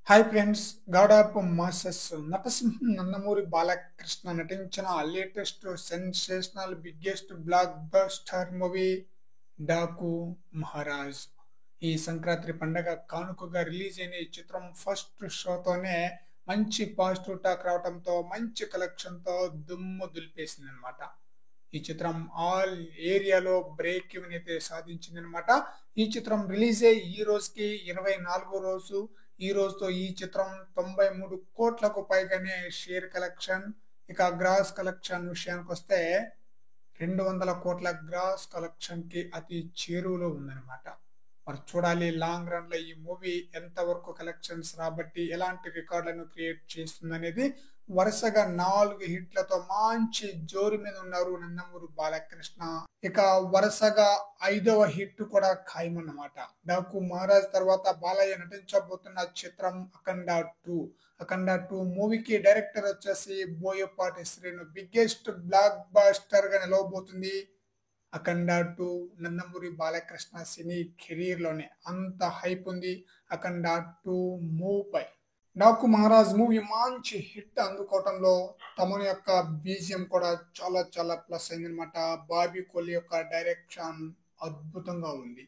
Hi friends, god of masses నటసింహం నందమూరి బాలకృష్ణ నటించిన latest sensational biggest blockbuster movie Daaku Maharaaj. ఈ సంక్రాంతి పండగ కానుకగా రిలీజ్ అయిన ఈ చిత్రం ఫస్ట్ షోతోనే మంచి పాజిటివ్ టాక్ రావడంతో మంచి కలెక్షన్ తో దుమ్ము దులిపేసింది అనమాట. ఈ చిత్రం ఆల్ ఏరియాలో బ్రేక్ ఈవెన్ అయితే సాధించింది అనమాట. ఈ చిత్రం రిలీజ్ అయ్యి ఈ రోజుకి 24వ రోజు. ఈ రోజుతో ఈ చిత్రం 93 కోట్లకు పైగానే షేర్ కలెక్షన్. ఇక గ్రాస్ కలెక్షన్ విషయానికి వస్తే 200 కోట్ల గ్రాస్ కలెక్షన్ కి అతి చేరువలో ఉందన్నమాట. మరి చూడాలి లాంగ్ రన్ లో ఈ మూవీ ఎంత వరకు కలెక్షన్స్ రాబట్టి ఎలాంటి రికార్డులను క్రియేట్ చేస్తుంది అనేది. వరుసగా 4 హిట్లతో మంచి జోరు మీద ఉన్నారు నందమూరి బాలకృష్ణ. ఇక వరుసగా 5వ హిట్ కూడా ఖాయమన్నమాట. డాకు మహారాజ్ తర్వాత బాలయ్య నటించబోతున్న చిత్రం అఖండ 2. అఖండ 2 మూవీకి డైరెక్టర్ వచ్చేసి Boyapati Srinu. Biggest blockbuster గా నిలవబోతుంది అఖండ 2. నందమూరి బాలకృష్ణ సినీ కెరీర్ లోనే అంత హైప్ ఉంది అఖండ 2 మూవ్ పై. డాకు మహారాజ్ మూవీ మంచి హిట్ అందుకోవటంలో తమన్ యొక్క బీజిఎం కూడా చాలా చాలా ప్లస్ అయిందనమాట. బాబీ కోహ్లీ యొక్క డైరెక్షన్ అద్భుతంగా ఉంది.